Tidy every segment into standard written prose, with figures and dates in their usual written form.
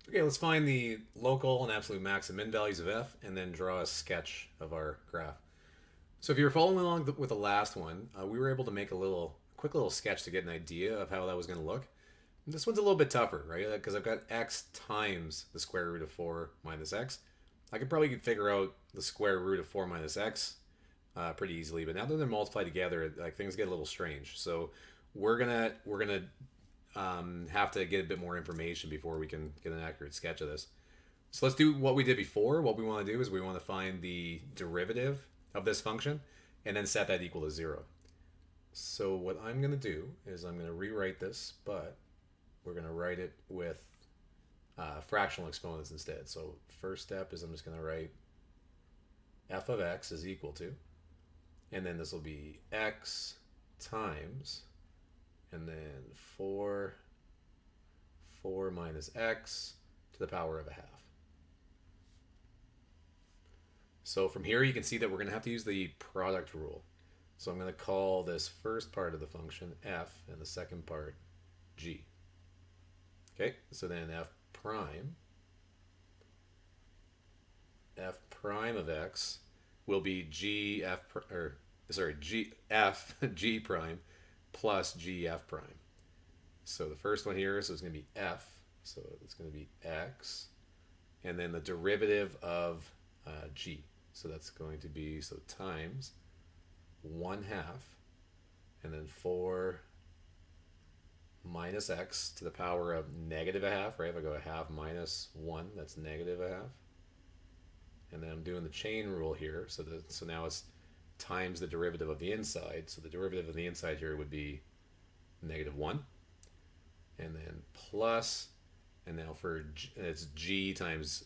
Okay, let's find the local and absolute max and min values of f, and then draw a sketch of our graph. So if you're following along with the last one, we were able to make a quick little sketch to get an idea of how that was going to look. This one's a little bit tougher, right? Because I've got x times the square root of 4 minus x. I could probably figure out the square root of 4 minus x pretty easily, but now that they're multiplied together, like things get a little strange. So we're gonna have to get a bit more information before we can get an accurate sketch of this. So let's do what we did before. What we want to do is we want to find the derivative of this function and then set that equal to 0. So what I'm going to do is I'm going to rewrite this, but we're going to write it with fractional exponents instead. So first step is I'm just going to write f of x is equal to, and then this will be x times, and then 4 minus x to the power of a half. So from here you can see that we're going to have to use the product rule. So I'm going to call this first part of the function f and the second part g. Okay, so then f prime of x will be g f or sorry g f g prime plus g f prime. So the first one here, so it's going to be f, so it's going to be x, and then the derivative of g. So that's going to be, so times 1/2, and then 4 minus x to the power of negative a half, right? If I go a half minus 1, that's negative a half. And then I'm doing the chain rule here, so now it's times the derivative of the inside. So the derivative of the inside here would be negative 1. And then plus, and now for g, it's g times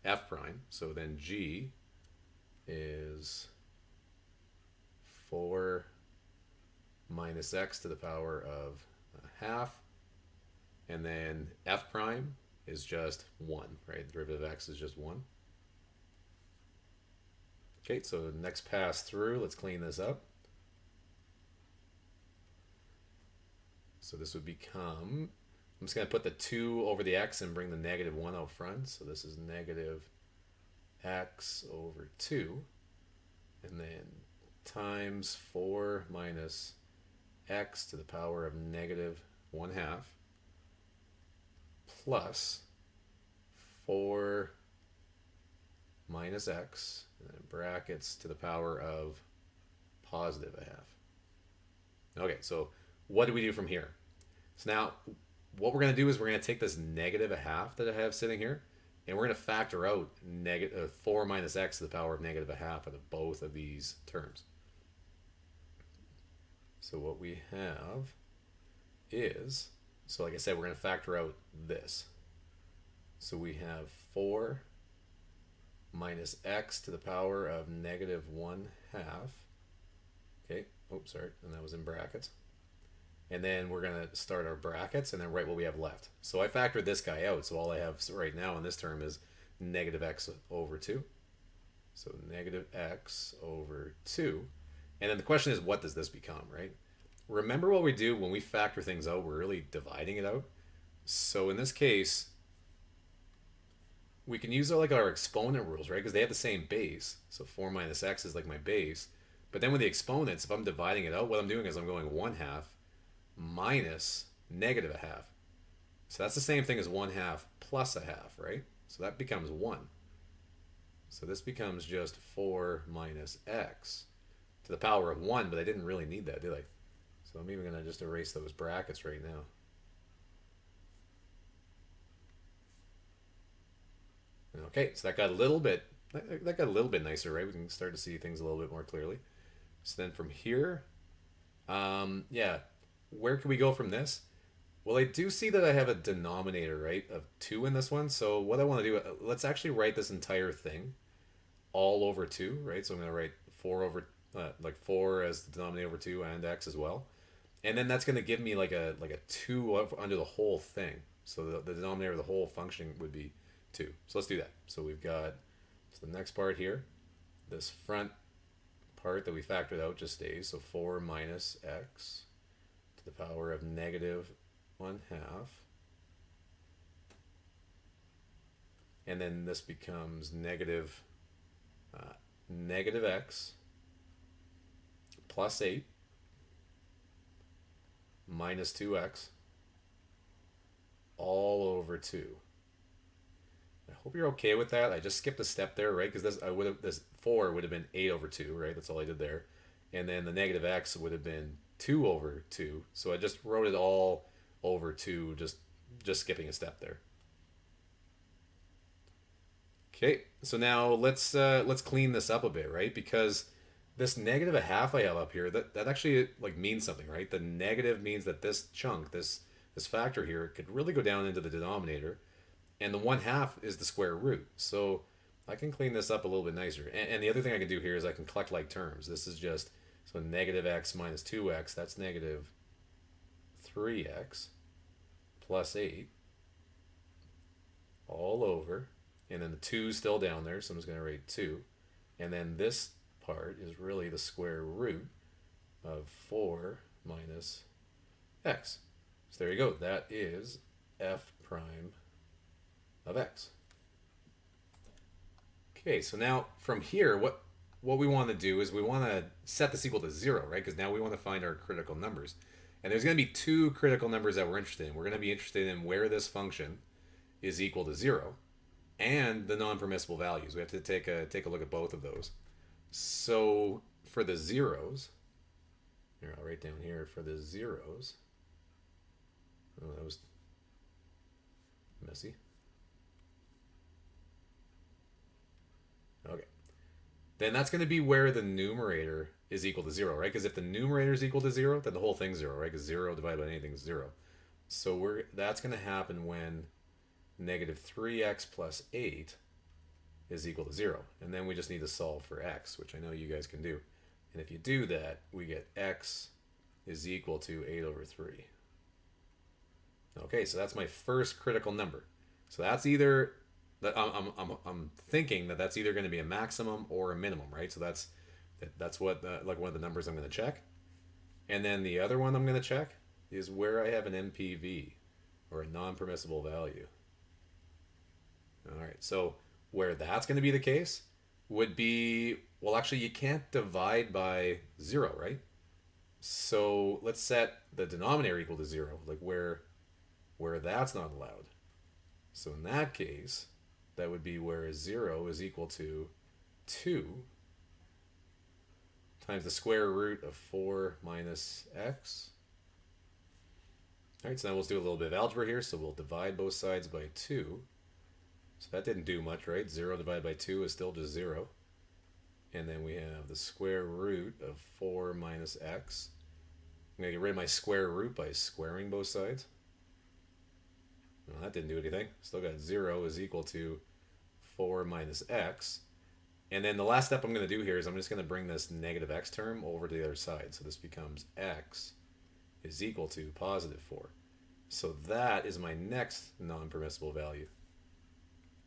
f prime. So then g is 4 minus x to the power of a half. And then f prime is just 1, right? The derivative of x is just 1. Okay, so next pass through, let's clean this up. So this would become, I'm just going to put the 2 over the x and bring the negative 1 out front. So this is negative x over 2. And then times 4 minus x to the power of negative 1/2 plus 4 minus x, and then brackets to the power of positive a half. Okay, so what do we do from here? So now what we're going to do is we're going to take this negative a half that I have sitting here, and we're going to factor out negative 4 minus x to the power of negative a half out of both of these terms. So what we have is, so like I said, we're going to factor out this. So we have 4 minus x to the power of negative 1/2. Okay, oops, sorry, and that was in brackets. And then we're going to start our brackets and then write what we have left. So I factored this guy out, so all I have right now in this term is negative x over 2. So negative x over 2. And then the question is, what does this become, right? Remember what we do when we factor things out, we're really dividing it out. So in this case, we can use like our exponent rules, right? Because they have the same base. So 4 minus x is like my base. But then with the exponents, if I'm dividing it out, what I'm doing is I'm going 1/2 minus negative a half. So that's the same thing as 1/2 plus a half, right? So that becomes 1. So this becomes just 4 minus x to the power of 1, but I didn't really need that, did I? So I'm even going to just erase those brackets right now. Okay, so that got a little bit nicer, right? We can start to see things a little bit more clearly. So then from here, yeah, where can we go from this? Well, I do see that I have a denominator, right, of 2 in this one. So what I want to do, let's actually write this entire thing all over 2, right? So I'm going to write 4 over, like 4 as the denominator over 2 and x as well. And then that's going to give me like a 2 under the whole thing. So the denominator of the whole function would be 2. So let's do that. So we've got, so the next part here, this front part that we factored out just stays. So 4 minus x to the power of negative 1/2 and then this becomes negative x plus 8 minus 2x all over 2. I hope you're okay with that. I just skipped a step there, right? Because this 4 would have been 8 over 2, right? That's all I did there. And then the negative x would have been 2 over 2. So I just wrote it all over 2, just skipping a step there. Okay, so now let's clean this up a bit, right? Because this negative a half I have up here, that actually like means something, right? The negative means that this chunk, this factor here, could really go down into the denominator, and the 1/2 is the square root. So I can clean this up a little bit nicer. And the other thing I can do here is I can collect like terms. This is just, so negative x minus 2x, that's negative 3x plus 8 all over. And then the 2 is still down there, so I'm just going to write 2. And then this part is really the square root of 4 minus x. So there you go. That is f prime of x. Okay, so now from here, what we want to do is we want to set this equal to 0, right? Because now we want to find our critical numbers. And there's going to be two critical numbers that we're interested in. We're going to be interested in where this function is equal to 0 and the non-permissible values. We have to take a look at both of those. So for the zeros, here, I'll write down here for the zeros. Oh, that was messy. Okay. Then that's going to be where the numerator is equal to 0, right? Because if the numerator is equal to 0, then the whole thing's 0, right? Because 0 divided by anything is 0. So that's going to happen when negative 3x plus 8 is equal to 0. And then we just need to solve for x, which I know you guys can do. And if you do that, we get x is equal to 8 over 3. Okay, so that's my first critical number. So that's either, I'm thinking that that's either going to be a maximum or a minimum, right? So that's what like one of the numbers I'm going to check. And then the other one I'm going to check is where I have an NPV, or a non-permissible value. All right, so where that's going to be the case would be, well, actually, you can't divide by 0, right? So let's set the denominator equal to 0, like where that's not allowed. So in that case, that would be where 0 is equal to 2 times the square root of 4 minus x. All right, so now let's do a little bit of algebra here. So we'll divide both sides by 2. So that didn't do much, right? 0 divided by 2 is still just 0. And then we have the square root of 4 minus x. I'm going to get rid of my square root by squaring both sides. Well, that didn't do anything. Still got 0 is equal to 4 minus x. And then the last step I'm going to do here is I'm just going to bring this negative x term over to the other side. So this becomes x is equal to positive 4. So that is my next non-permissible value.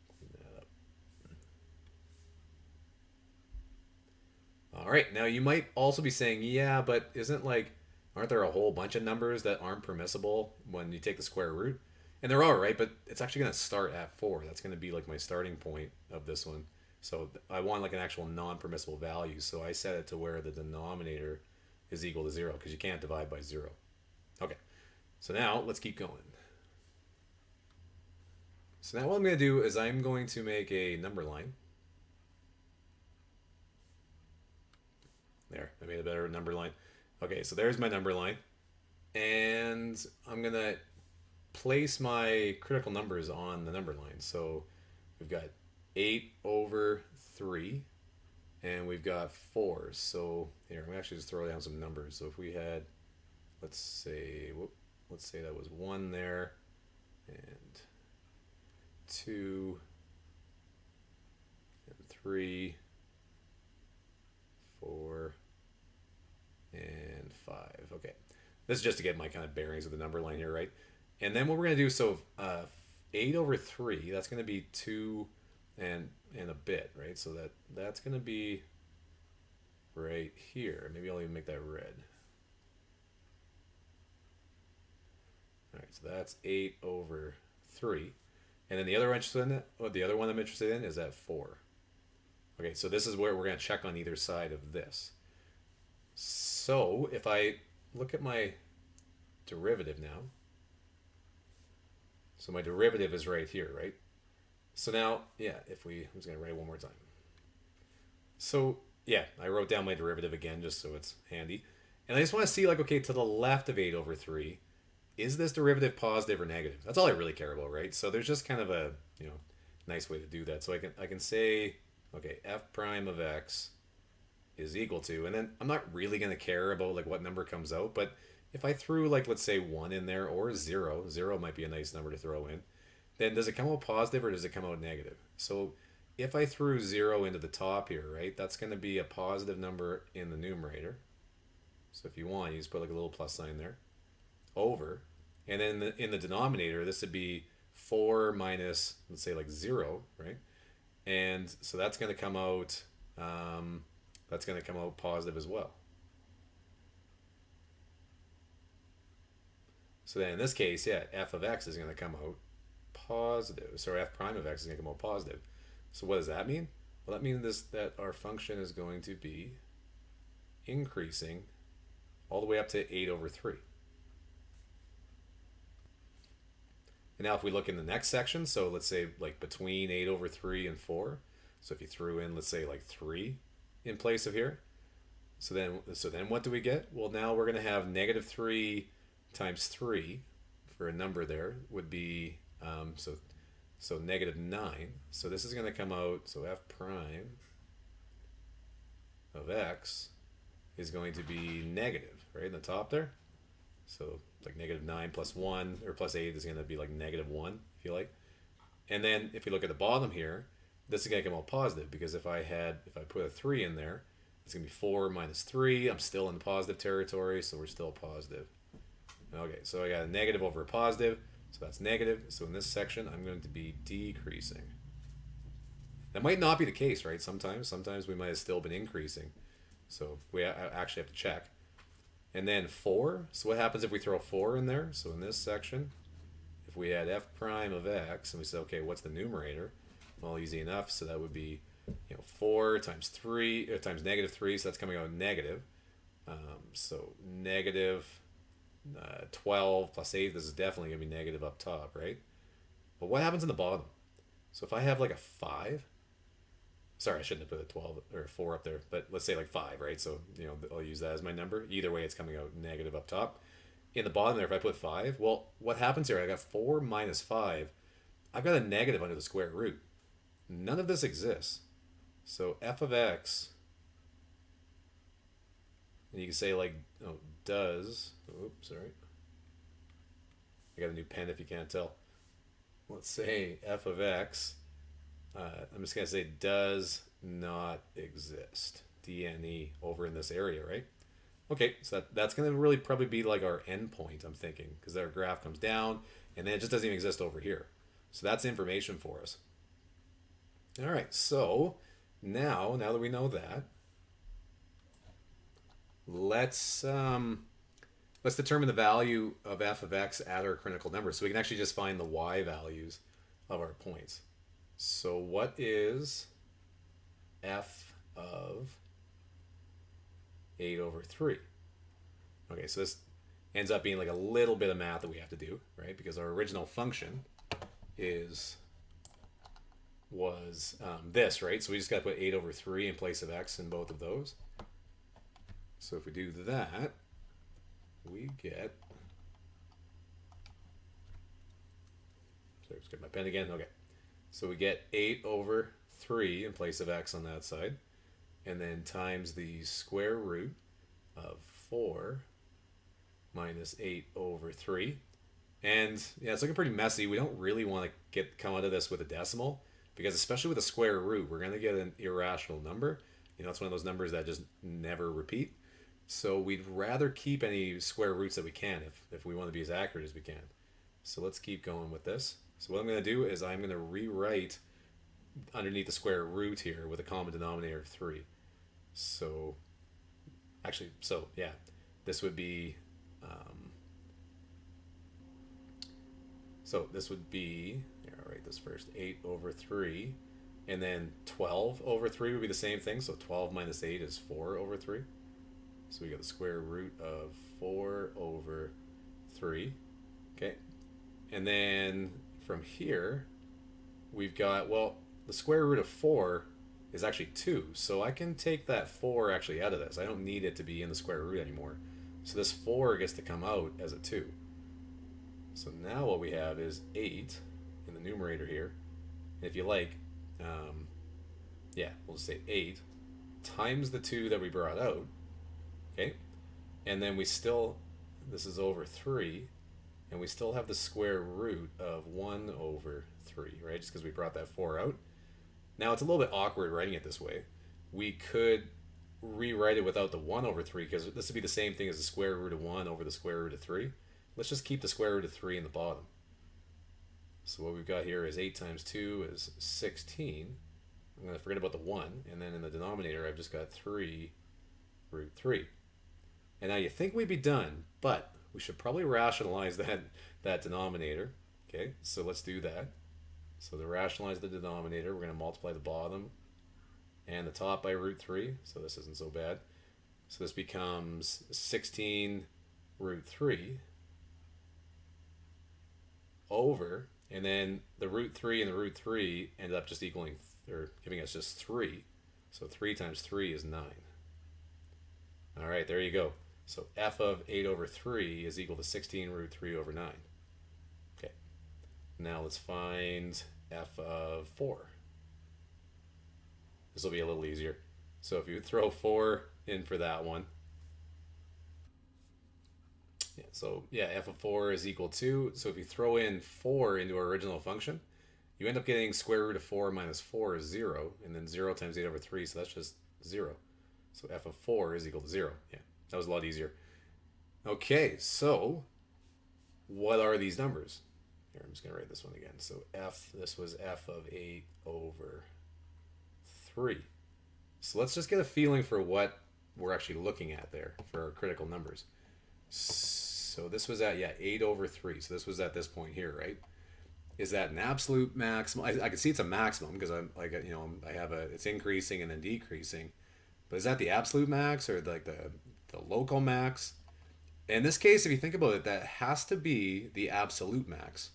Clean that up. All right, now you might also be saying, yeah, but aren't there a whole bunch of numbers that aren't permissible when you take the square root? And there are, right? But it's actually going to start at 4. That's going to be like my starting point of this one. So I want like an actual non-permissible value. So I set it to where the denominator is equal to 0, because you can't divide by 0. Okay, so now let's keep going. So now what I'm going to do is I'm going to make a number line. There, I made a better number line. Okay, so there's my number line. And I'm going to place my critical numbers on the number line. So we've got 8 over 3, and we've got 4. So here, I'm going to actually just throw down some numbers. So if we had, let's say that was 1 there, and 2, and 3, 4, and 5. Okay, this is just to get my kind of bearings of the number line here, right? And then what we're going to do, so 8 over 3, that's going to be 2 and a bit, right? So that's going to be right here. Maybe I'll even make that red. All right, so that's 8 over 3. And then the other the other one I'm interested in is at 4. Okay, so this is where we're going to check on either side of this. So if I look at my derivative now, so my derivative is right here, right? So now, yeah, I'm just going to write it one more time. So yeah, I wrote down my derivative again just so it's handy. And I just want to see, like, okay, to the left of 8 over 3, is this derivative positive or negative? That's all I really care about, right? So there's just kind of a, nice way to do that. So I can say, okay, f prime of x is equal to, and then I'm not really going to care about like what number comes out, but if I threw, like, let's say 1 in there, or 0 might be a nice number to throw in, then does it come out positive or does it come out negative? So if I threw 0 into the top here, right, that's going to be a positive number in the numerator. So if you want, you just put like a little plus sign there, over, and then in the denominator, this would be 4 minus, let's say, like 0, right? And so that's going to come out positive as well. So then in this case, yeah, f of x is going to come out positive. So f prime of x is going to come out positive. So what does that mean? Well, that means that our function is going to be increasing all the way up to 8 over 3. And now if we look in the next section, so let's say like between 8 over 3 and 4, so if you threw in, let's say, like 3 in place of here, so then what do we get? Well, now we're going to have negative 3 times 3 for a number there would be, so negative 9. So this is going to come out, so f prime of x is going to be negative, right, in the top there. So like negative 9 plus 1, or plus 8 is going to be like negative 1, if you like. And then if you look at the bottom here, this is going to come out positive, because if I put a 3 in there, it's going to be 4 minus 3. I'm still in the positive territory, so we're still positive. Okay, so I got a negative over a positive, so that's negative. So in this section, I'm going to be decreasing. That might not be the case, right? Sometimes we might have still been increasing. So we actually have to check. And then 4, so what happens if we throw 4 in there? So in this section, if we had f prime of x, and we said, okay, what's the numerator? Well, easy enough, so that would be 4 times 3, times negative 3, so that's coming out negative. So negative 12 plus 8, this is definitely going to be negative up top, right? But what happens in the bottom? So if I have like a 5, sorry, I shouldn't have put a 12 or a 4 up there, but let's say like 5, right? So, I'll use that as my number. Either way, it's coming out negative up top. In the bottom there, if I put 5, well, what happens here? I got 4 minus 5. I've got a negative under the square root. None of this exists. So f of x, and you can say like, does, oops, sorry. I got a new pen if you can't tell. Let's say f of x, I'm just going to say does not exist. DNE over in this area, right? Okay, so that's going to really probably be like our endpoint, I'm thinking, because our graph comes down, and then it just doesn't even exist over here. So that's information for us. All right, so now that we know that, let's determine the value of f of x at our critical number. So we can actually just find the y values of our points. So what is f of 8 over 3? Okay, so this ends up being like a little bit of math that we have to do, right? Because our original function was this, right? So we just got to put 8 over 3 in place of x in both of those. So if we do that, we get, sorry, let's get my pen again. Okay, so we get 8 over 3 in place of x on that side, and then times the square root of 4 minus 8 over 3. And yeah, it's looking pretty messy. We don't really want to come out of this with a decimal, because especially with a square root, we're going to get an irrational number. It's one of those numbers that just never repeat. So we'd rather keep any square roots that we can if we want to be as accurate as we can. So let's keep going with this. So what I'm going to do is I'm going to rewrite underneath the square root here with a common denominator of 3. So actually, so yeah, this would be, So this would be, here, I'll write this first, 8 over 3. And then 12 over 3 would be the same thing. So 12 minus 8 is 4 over 3. So we got the square root of 4 over 3. Okay. And then from here, we've got, well, the square root of 4 is actually 2. So I can take that 4 actually out of this. I don't need it to be in the square root anymore. So this 4 gets to come out as a 2. So now what we have is 8 in the numerator here. And if you like, yeah, we'll just say 8 times the 2 that we brought out. Okay? And then we still, this is over 3, and we still have the square root of 1 over 3, right? Just because we brought that 4 out. Now, it's a little bit awkward writing it this way. We could rewrite it without the 1 over 3, because this would be the same thing as the square root of 1 over the square root of 3. Let's just keep the square root of 3 in the bottom. So what we've got here is 8 times 2 is 16. I'm going to forget about the 1, and then in the denominator I've just got 3 root 3. And now you think we'd be done, but we should probably rationalize that denominator. Okay, so let's do that. So to rationalize the denominator, we're going to multiply the bottom and the top by root 3, so this isn't so bad. So this becomes 16 root 3 over, and then the root 3 and the root 3 end up just equaling, or giving us just 3. So 3 times 3 is 9. All right, there you go. So f of 8 over 3 is equal to 16 root 3 over 9. Okay. Now let's find f of 4. This will be a little easier. So if you throw 4 in for that one. Yeah, so yeah, f of 4 is equal to, so if you throw in 4 into our original function, you end up getting square root of 4 minus 4 is 0, and then 0 times 8 over 3, so that's just 0. So f of 4 is equal to 0. Yeah, that was a lot easier. Okay, so what are these numbers? Here, I'm just going to write this one again. So this was f of 8 over 3. So let's just get a feeling for what we're actually looking at there for our critical numbers. So this was at, yeah, 8 over 3. So this was at this point here, right? Is that an absolute maximum? I can see it's a maximum because I'm like, you know, I have it's increasing and then decreasing. But is that the absolute max or like the local max? In this case, if you think about it, that has to be the absolute max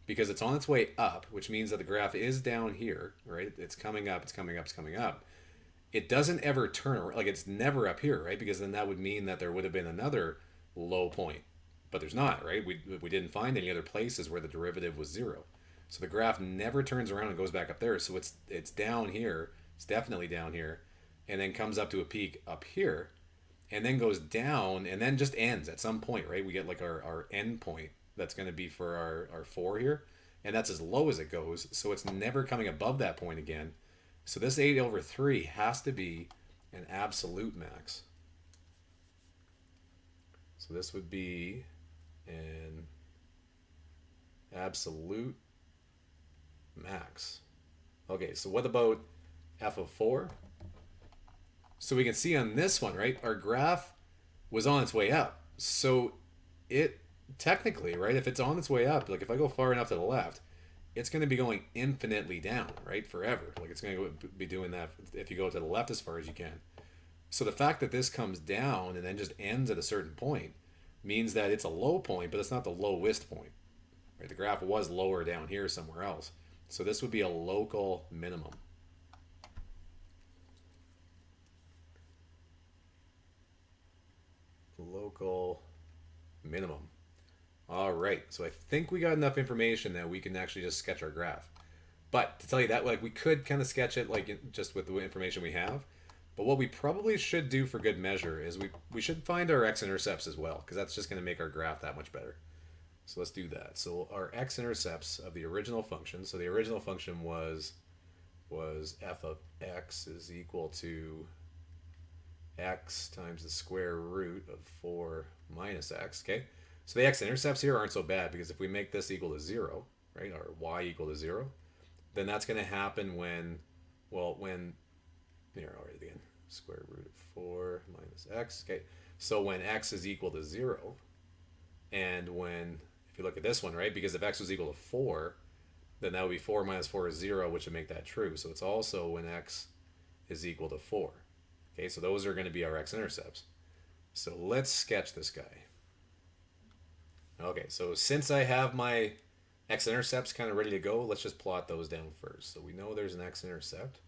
because it's on its way up, which means that the graph is down here, right? It's coming up, it's coming up, it's coming up. It doesn't ever turn around, like it's never up here, right? Because then that would mean that there would have been another low point, but there's not, right? We didn't find any other places where the derivative was 0. So the graph never turns around and goes back up there. So it's down here, it's definitely down here, and then comes up to a peak up here, and then goes down, and then just ends at some point, right? We get like our end point that's going to be for our 4 here, and that's as low as it goes, so it's never coming above that point again. So this 8 over 3 has to be an absolute max. So this would be an absolute max. Okay, so what about f of 4? So we can see on this one, right, our graph was on its way up. So it technically, right, if it's on its way up, like if I go far enough to the left, it's going to be going infinitely down, right, forever. Like it's going to be doing that if you go to the left as far as you can. So the fact that this comes down and then just ends at a certain point means that it's a low point, but it's not the lowest point. Right? The graph was lower down here somewhere else. So this would be a local minimum. Local minimum. All right, so I think we got enough information that we can actually just sketch our graph. But to tell you that, like we could kind of sketch it like just with the information we have. But what we probably should do for good measure is we should find our x-intercepts as well, because that's just going to make our graph that much better. So let's do that. So our x-intercepts of the original function. So the original function was f of x is equal to x times the square root of 4 minus x. Okay. So the x-intercepts here aren't so bad because if we make this equal to 0, right, or y equal to 0, then that's going to happen when, well, here, I'll write it again, square root of 4 minus x. Okay, so when x is equal to 0, and when, if you look at this one, right? Because if x was equal to 4, then that would be 4 minus 4 is 0, which would make that true. So it's also when x is equal to 4. Okay, so those are going to be our x-intercepts. So let's sketch this guy. Okay, so since I have my x-intercepts kind of ready to go, let's just plot those down first. So we know there's an x-intercept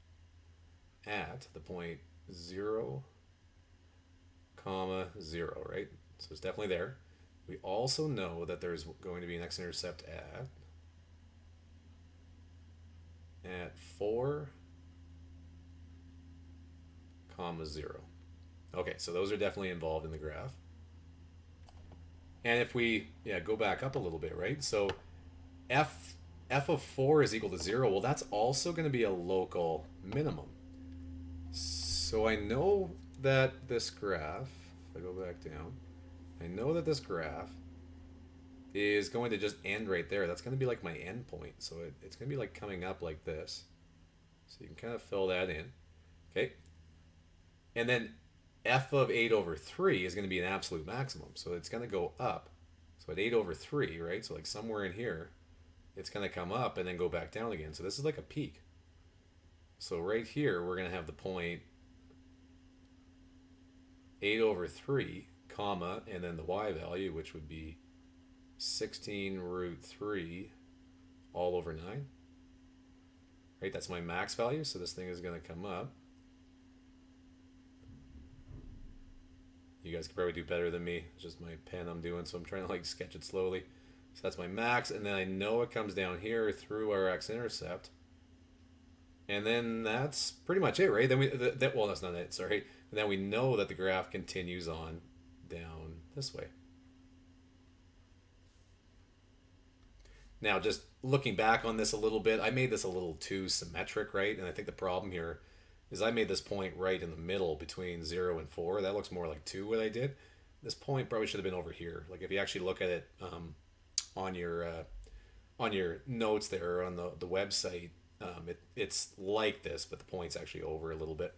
at the point 0, comma 0, right? So it's definitely there. We also know that there's going to be an x-intercept at 4, comma 0. Okay, so those are definitely involved in the graph. And if we go back up a little bit, right? So f of 4 is equal to 0. Well, that's also going to be a local minimum. So I know that this graph, if I go back down, I know that this graph is going to just end right there. That's going to be like my end point. So it's going to be like coming up like this. So you can kind of fill that in. Okay. And then f of 8 over 3 is going to be an absolute maximum. So it's going to go up. So at 8 over 3, right? So like somewhere in here, it's going to come up and then go back down again. So this is like a peak. So right here, we're going to have the point 8 over 3, comma, and then the y value, which would be 16 root 3 all over 9. Right, that's my max value, so this thing is going to come up. You guys could probably do better than me. It's just my pen I'm doing, so I'm trying to like sketch it slowly. So that's my max, and then I know it comes down here through our x-intercept. And then that's pretty much it, right? Then well, that's not it, sorry. And then we know that the graph continues on down this way. Now, just looking back on this a little bit, I made this a little too symmetric, right? And I think the problem here is I made this point right in the middle between 0 and 4. That looks more like 2 what I did. This point probably should have been over here. Like if you actually look at it on your notes there on the website, it's like this, but the point's actually over a little bit.